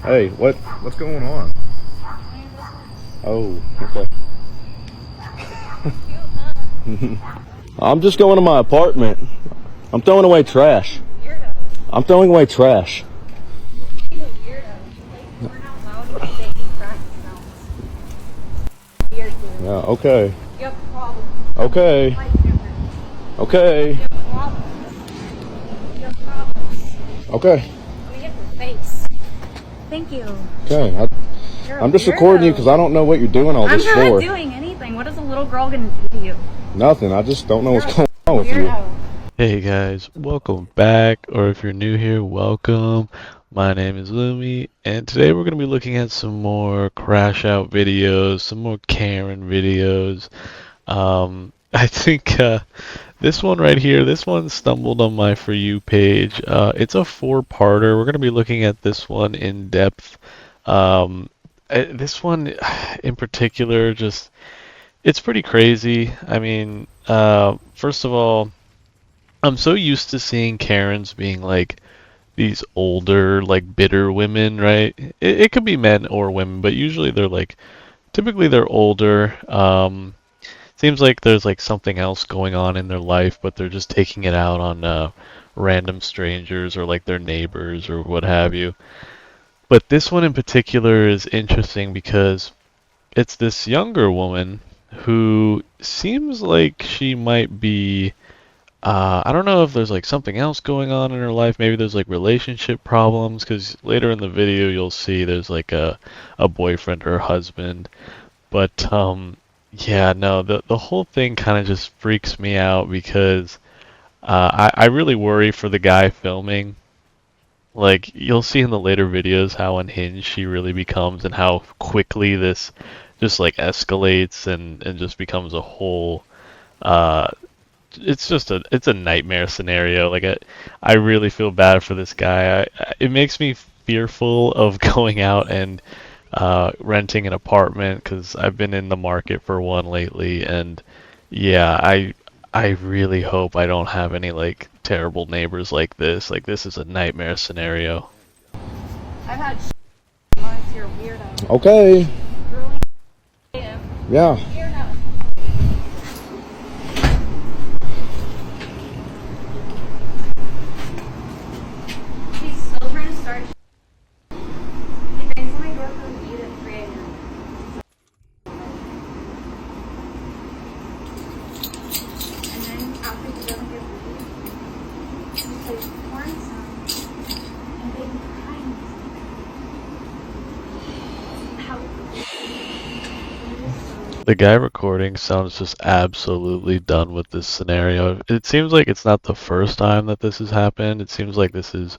Hey, what's going on? Oh, okay. I'm just going to my apartment. I'm throwing away trash. I'm throwing away trash. Yeah, okay. You have a problem. Okay. Okay. You have a problem. You have problems. Okay. Let me hit your face. Thank you. Okay. I'm just recording you because I don't know what you're doing all this for. I'm not doing anything. What is a little girl gonna do to you? Nothing. I just don't know what's going on with you. Hey guys, welcome back, or if you're new here, welcome. My name is Lumi, and today we're going to be looking at some more crash out videos, some more Karen videos. I think this one right here, this one stumbled on my For You page. It's a four-parter. We're going to be looking at this one in depth. This one in particular, just, it's pretty crazy. I mean, first of all, I'm so used to seeing Karens being like these older, like bitter women, right? It could be men or women, but usually they're like, typically they're older. Seems like there's like something else going on in their life, but they're just taking it out on random strangers or like their neighbors or what have you. But this one in particular is interesting because it's this younger woman who seems like she might be I don't know if there's like something else going on in her life. Maybe there's like relationship problems because later in the video you'll see there's like a boyfriend or husband. But yeah, no, the whole thing kind of just freaks me out because I really worry for the guy filming. Like you'll see in the later videos how unhinged she really becomes and how quickly this just like escalates and just becomes a whole it's a nightmare scenario. Like I really feel bad for this guy. It makes me fearful of going out and renting an apartment because I've been in the market for one lately, and yeah, I really hope I don't have any like terrible neighbors like this. Like this is a nightmare scenario. I've had once. You're a weirdo. Okay. Yeah. Weirdo. He's still trying to start. He bangs on my door for a beat at 3 a.m. And then after he doesn't get weed, he plays porn songs and they crying. How? The guy recording sounds just absolutely done with this scenario. It seems like it's not the first time that this has happened. It seems like this is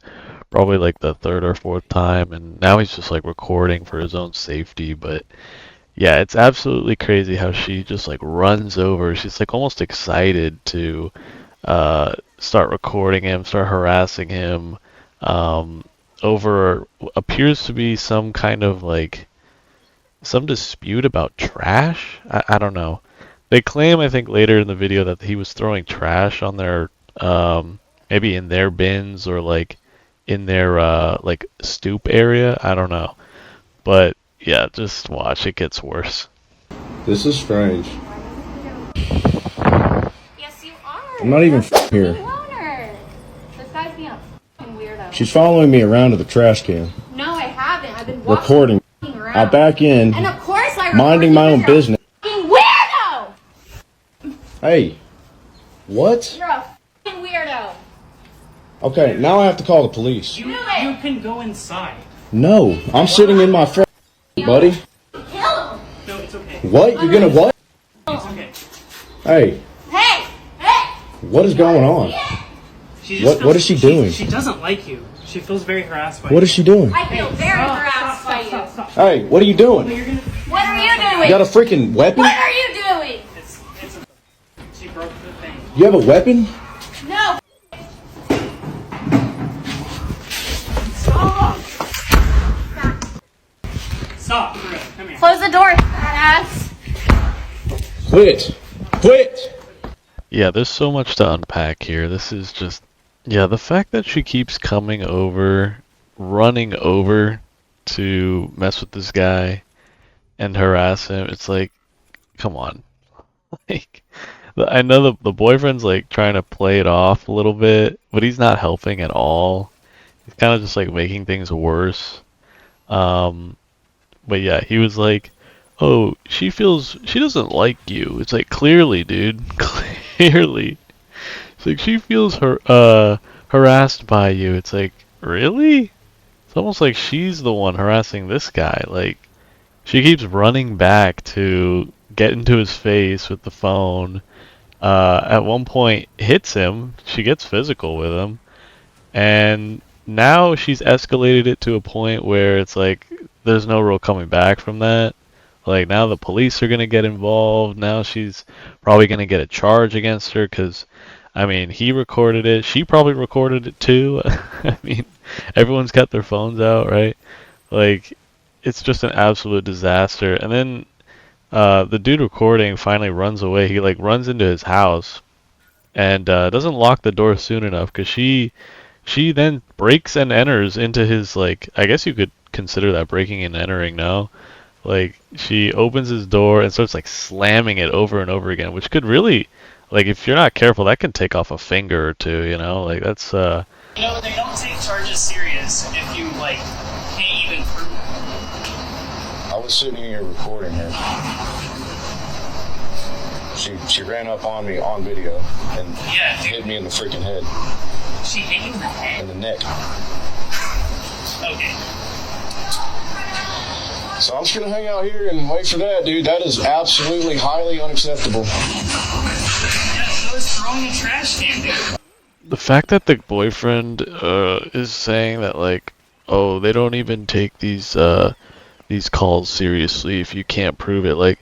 probably like the third or fourth time, and now he's just like recording for his own safety. But yeah, it's absolutely crazy how she just like runs over. She's like almost excited to start recording him, start harassing him over appears to be some kind of like some dispute about trash. I don't know. They claim, I think, later in the video that he was throwing trash on their, maybe in their bins or like in their like stoop area. I don't know. But yeah, just watch. It gets worse. This is strange. Yes, you are. I'm not even here. You are. This guy's being a fucking weirdo. She's following me around to the trash can. No, I haven't. I've been Recording. around. I back in. And of course I minding my own business. Fucking weirdo. Hey. What? You're a fucking weirdo. Okay, now I have to call the police. You can go inside. No, I'm sitting in my front, buddy. Kill him. No, it's okay. What? You're gonna what? It's okay. Hey, Hey. Hey. what is going on? She just What is she doing? She doesn't like you. She feels very harassed by What you. is she doing? I feel very harassed by you. Hey, what are you doing? You're gonna, What are you doing? You got a freaking weapon? What are you doing? she broke the thing. You have a weapon? No. Stop. For real. Come here. Close the door, ass. Quit. Quit. Yeah, there's so much to unpack here. This is just, yeah, the fact that she keeps coming over, running over to mess with this guy and harass him. It's like, come on. Like, I know the boyfriend's like trying to play it off a little bit, but he's not helping at all. He's kind of just like making things worse. Um, but yeah, he was like, "Oh, she doesn't like you." It's like, clearly, dude, clearly. It's like she feels harassed by you. It's like, really? It's almost like she's the one harassing this guy. Like, she keeps running back to get into his face with the phone. At one point, hits him. She gets physical with him, and now she's escalated it to a point where it's like there's no real coming back from that. Like, now the police are gonna get involved. Now she's probably gonna get a charge against her because, I mean, he recorded it. She probably recorded it too. I mean, everyone's got their phones out, right? Like, it's just an absolute disaster. And then the dude recording finally runs away. He like runs into his house and doesn't lock the door soon enough because she then breaks and enters into his, like, I guess you could consider that breaking and entering now. Like, she opens his door and starts like slamming it over and over again, which could really, like, if you're not careful, that can take off a finger or two, you know? Like, that's You know, they don't take charges serious if you, like, can't even prove it. I was sitting here recording her. She ran up on me on video and Yeah, dude. hit me in the freaking head, She hit you in the in head? the neck. Okay. So I'm just gonna hang out here and wait for that, dude. That is absolutely highly unacceptable. Yeah, so is throwing a trash can, dude. the fact that the boyfriend is saying that, like, oh, they don't even take these calls seriously if you can't prove it. Like,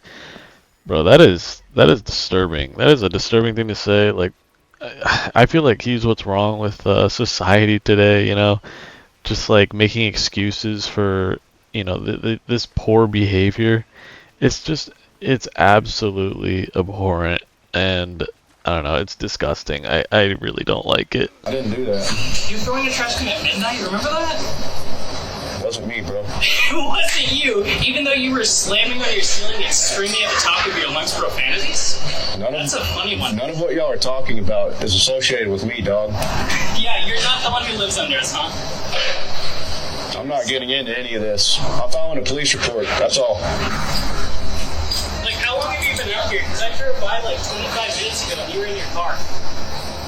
bro, that is disturbing. That is a disturbing thing to say. Like, I feel like he's what's wrong with society today, you know? Just like making excuses for, you know, this poor behavior. It's absolutely abhorrent, and I don't know, it's disgusting. I really don't like it. I didn't do that. You were throwing a trash can at midnight, remember that? It wasn't me, bro. It wasn't you, even though you were slamming on your ceiling and screaming at the top of your lungs profanities? That's a funny one. None of what y'all are talking about is associated with me, dog. Yeah, you're not the one who lives under us, huh? I'm not getting into any of this. I'm filing a police report. That's all. Like, how long have you been out here? Because I drove by like 25 minutes ago and you were in your car.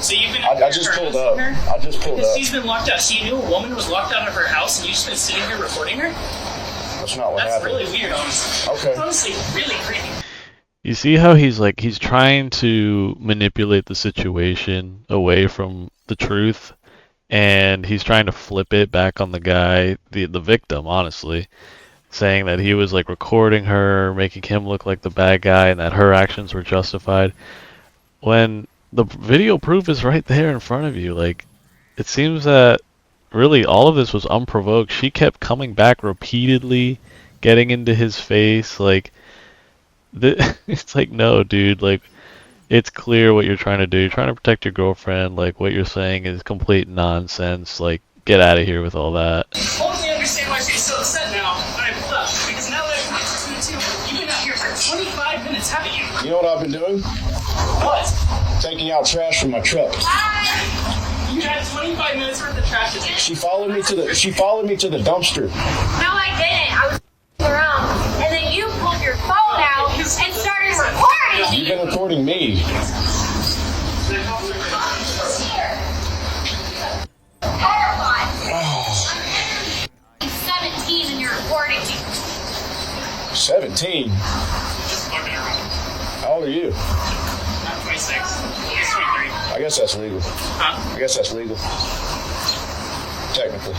So you've been out I here just pulled harassing up. her? I just pulled Because up. she's been locked out. So you knew a woman was locked out of her house and you've just been sitting here recording her? That's not what That's happened. really weird, honestly. Okay. It's honestly really creepy. You see how he's trying to manipulate the situation away from the truth, and he's trying to flip it back on the guy, the victim, honestly, saying that he was like recording her, making him look like the bad guy, and that her actions were justified. When the video proof is right there in front of you, like, it seems that really all of this was unprovoked. She kept coming back repeatedly, getting into his face, like. It's like, no, dude, like, it's clear what you're trying to do. You're trying to protect your girlfriend. Like, what you're saying is complete nonsense. Like, get out of here with all that. Totally understand why she's so upset now when I pulled up. Because now that I've reached 22, you've been out here for 25 minutes, haven't you? You know what I've been doing? What? Taking out trash from my truck. You had 25 minutes worth of trash to take. She followed me to the dumpster. No, I didn't. I was around. And then you pulled your phone out and started recording You've me. been recording me. Terrified. I'm 17 and you're recording me. 17. Just fucking around. How old are you? I'm 26. He's 23. I guess that's legal. Huh? I guess that's legal. Technically.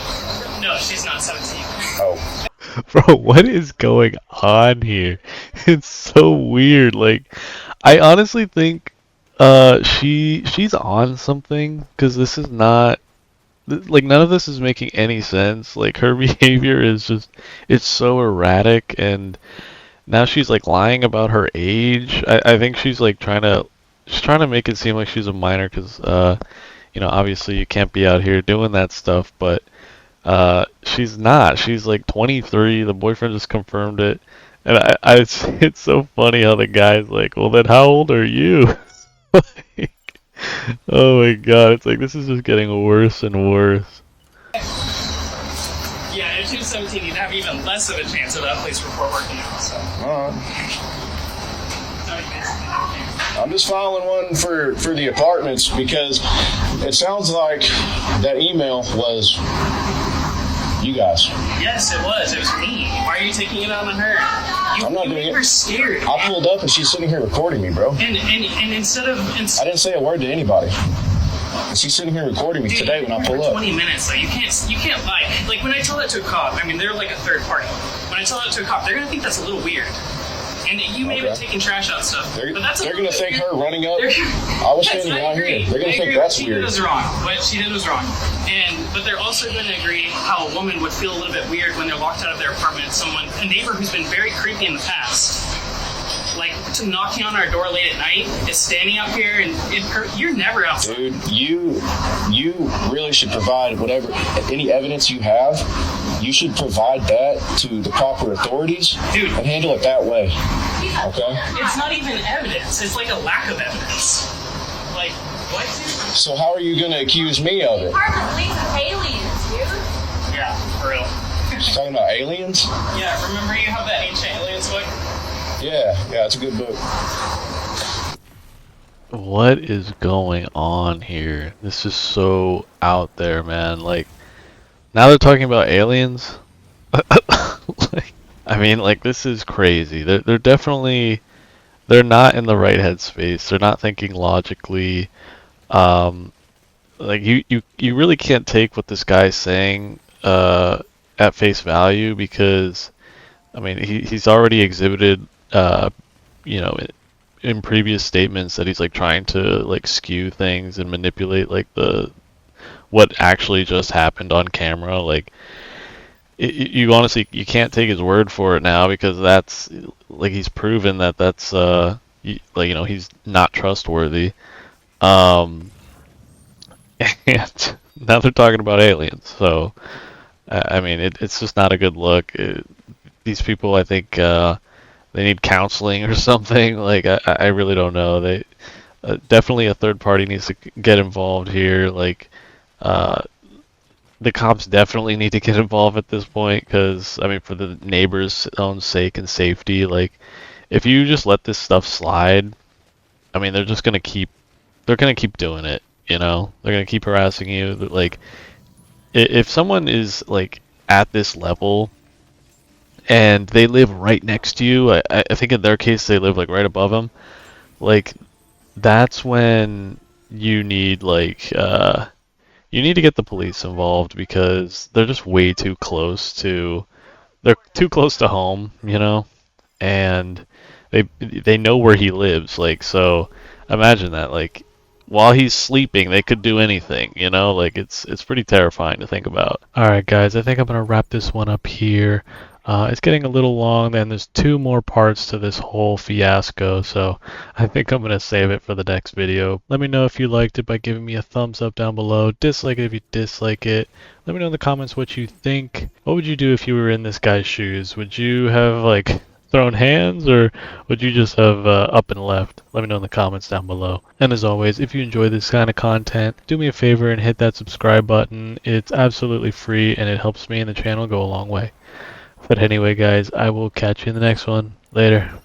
No, she's not 17. Oh. Bro, what is going on here? It's so weird. Like, I honestly think she's on something, because this is not, like, none of this is making any sense. Like, her behavior is just, it's so erratic, and now she's like lying about her age. I think she's like trying to make it seem like she's a minor, because you know, obviously you can't be out here doing that stuff, but She's not. She's like 23. The boyfriend just confirmed it. And it's so funny how the guy's like, well, then how old are you? Like, oh my god, it's like this is just getting worse and worse. Yeah, if she was 17, you'd have even less of a chance of that police report working out. So. I'm just filing one for the apartments because it sounds like that email was you guys. Yes, it was. It was me. Why are you taking it out on her? I'm not doing You it. were scared. I pulled up and she's sitting here recording me, bro. And instead of I didn't say a word to anybody. And she's sitting here recording me today when I pull up. 20 minutes, though. You can't lie. Like when I tell that to a cop, I mean they're like a third party. When I tell that to a cop, they're gonna think that's a little weird. And you may have taken trash out stuff, but that's They're gonna think her running up. They're- I was Yes, standing I right agree. here. They're gonna I think agree. that's What weird. She did was wrong. What she did was wrong. But they're also going to agree how a woman would feel a little bit weird when they're locked out of their apartment. A neighbor who's been very creepy in the past, like to knocking on our door late at night, is standing out here, and you're never outside. Dude, you really should provide any evidence you have. You should provide that to the proper authorities, Dude. and handle it that way. Okay. It's not even evidence. It's like a lack of evidence. Like what? So how are you gonna accuse me of it? Apartment leads with aliens, dude. Yeah, for real. Talking about aliens? Yeah, remember you have that Ancient Aliens book? Yeah, it's a good book. What is going on here? This is so out there, man. Like, now they're talking about aliens. Like, I mean, like, this is crazy. They're definitely, they're not in the right headspace. They're not thinking logically. Like, you really can't take what this guy's saying at face value because, I mean, he's already exhibited, you know, in previous statements that he's like trying to like skew things and manipulate like what actually just happened on camera. Like, you honestly you can't take his word for it now because that's like he's proven that's like, you know, he's not trustworthy. And now they're talking about aliens. So I mean, it's just not a good look. These people, I think, they need counseling or something. Like, I really don't know. They definitely a third party needs to get involved here. Like, the cops definitely need to get involved at this point because, I mean, for the neighbors' own sake and safety, like, if you just let this stuff slide, I mean, they're gonna keep doing it. You know, they're gonna keep harassing you. Like, if someone is like at this level and they live right next to you, I think in their case they live like right above them, like that's when you need like you need to get the police involved because they're just way too close to home, you know, and they know where he lives, like, so imagine that, like, while he's sleeping, they could do anything, you know? Like, it's pretty terrifying to think about. Alright, guys, I think I'm going to wrap this one up here. It's getting a little long, and there's 2 more parts to this whole fiasco, so I think I'm going to save it for the next video. Let me know if you liked it by giving me a thumbs up down below. Dislike it if you dislike it. Let me know in the comments what you think. What would you do if you were in this guy's shoes? Would you have, like, thrown hands, or would you just have up and left? Let me know in the comments down below. And as always, if you enjoy this kind of content, do me a favor and hit that subscribe button. It's absolutely free and it helps me and the channel go a long way. But anyway, guys, I will catch you in the next one. Later.